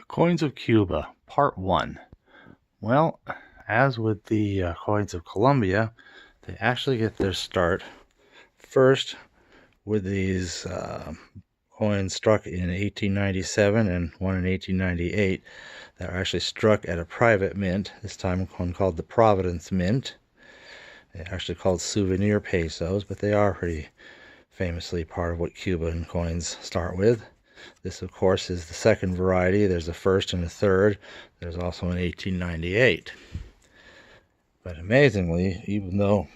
Coins of Cuba, Part 1. Well, as with the coins of Colombia, they actually get their start first with these coins struck in 1897 and one in 1898 that are actually struck at a private mint, this time one called the Providence Mint. They're actually called Souvenir Pesos, but they are pretty famously part of what Cuban coins start with. This, of course, is the second variety. There's a first and a third. There's also an 1898. But amazingly, even though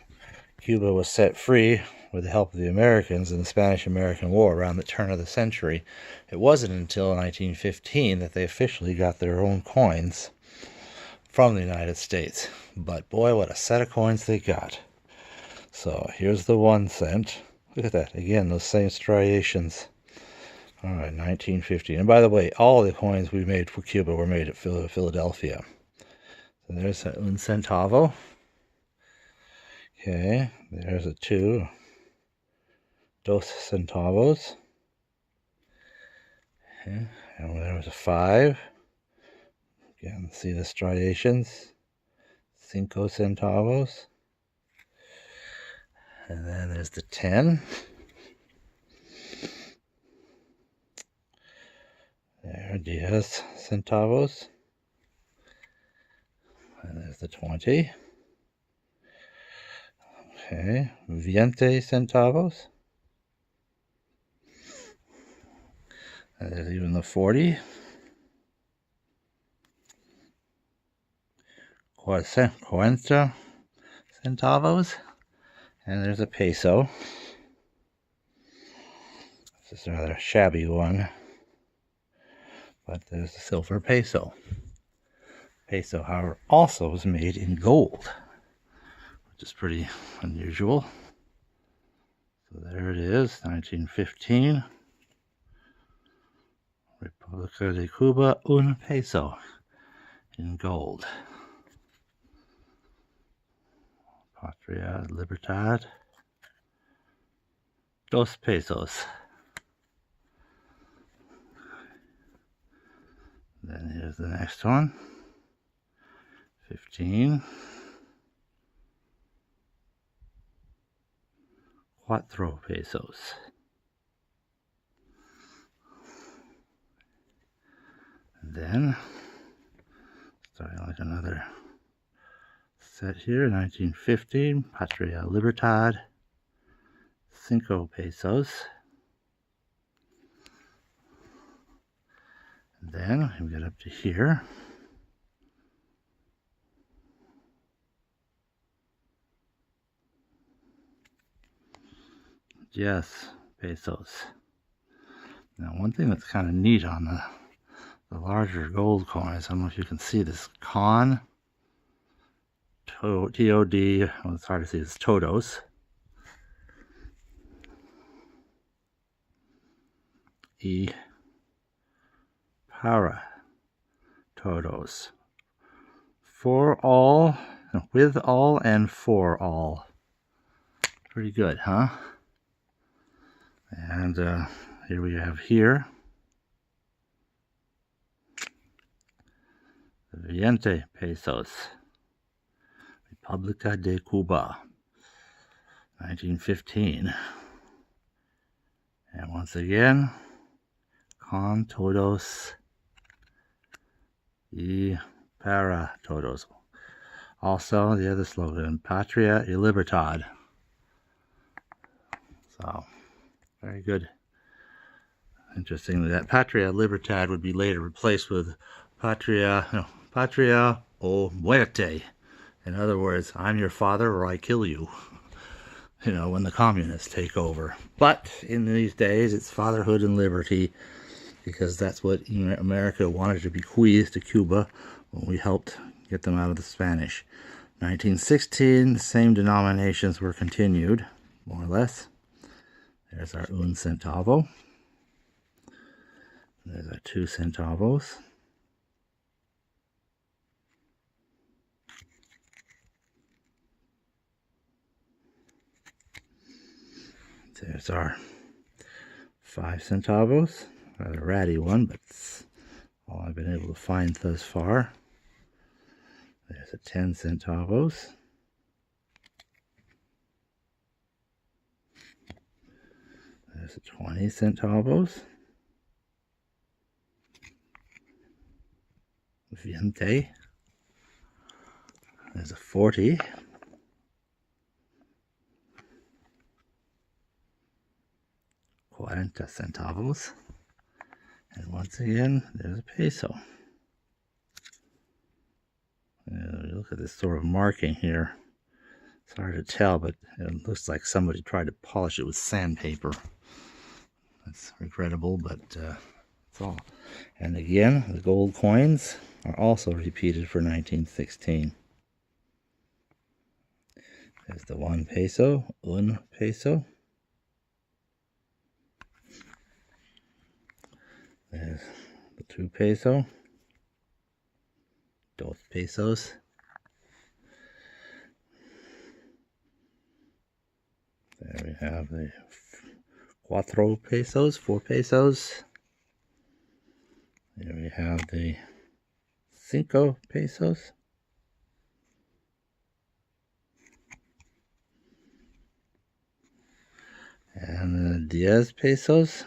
Cuba was set free with the help of the Americans in the Spanish-American War around the turn of the century, it wasn't until 1915 that they officially got their own coins from the United States. But boy, what a set of coins they got. So here's the 1 cent. Look at that. Again, those same striations. All right, 1950. And by the way, all the coins we made for Cuba were made at Philadelphia. So there's a un centavo. Okay, there's a 2. Dos centavos. Okay, and there was a 5. Again, see the striations. 5 centavos. And then there's the 10. There, 10 centavos. And there's the 20. Okay, 20 centavos. And there's even the 40. 40 centavos. And there's a peso. This is a rather shabby one. But there's the silver peso. Peso, however, also was made in gold, which is pretty unusual. So there it is, 1915. República de Cuba, un peso in gold. Patria, Libertad, 2 pesos. Then here's the next one, 15. 4 pesos. And then, starting like another set here, 1915, Patria Libertad, 5 pesos. And then we get up to here. Yes, pesos. Now, one thing that's kind of neat on the larger gold coins, I don't know if you can see this, con, T-O-D, well, it's hard to see, it's todos. E, para, todos. For all, with all, and for all. Pretty good, huh? And here we have here 20 pesos. República de Cuba, 1915. And once again, con todos y para todos. Also, the other slogan, Patria y Libertad. So, very good. Interestingly, that Patria Libertad would be later replaced with Patria o Muerte. In other words, I'm your father or I kill you. You know, when the communists take over. But in these days, it's fatherhood and liberty, because that's what America wanted to bequeath to Cuba when we helped get them out of the Spanish. 1916, the same denominations were continued, more or less. There's our un centavo. There's our 2 centavos. There's our 5 centavos. Rather ratty one, but all I've been able to find thus far. There's a 10 centavos. There's a 20 centavos. Veinte. There's a 40. Cuarenta centavos. And once again, there's a peso. Look at this sort of marking here. It's hard to tell, but it looks like somebody tried to polish it with sandpaper. That's regrettable, but that's all. And again, the gold coins are also repeated for 1916. There's the 1 peso, un peso. There's the 2 peso, dos pesos. There we have the 4 pesos, 4 pesos. There we have the 5 pesos. And the 10 pesos.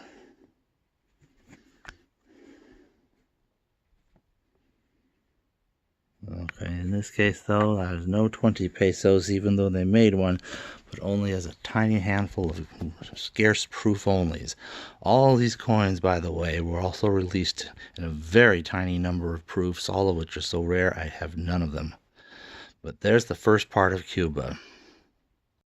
Okay, in this case though, there's no 20 pesos, even though they made one, but only as a tiny handful of scarce proof onlys. All these coins, by the way, were also released in a very tiny number of proofs, all of which are so rare I have none of them. But there's the first part of Cuba.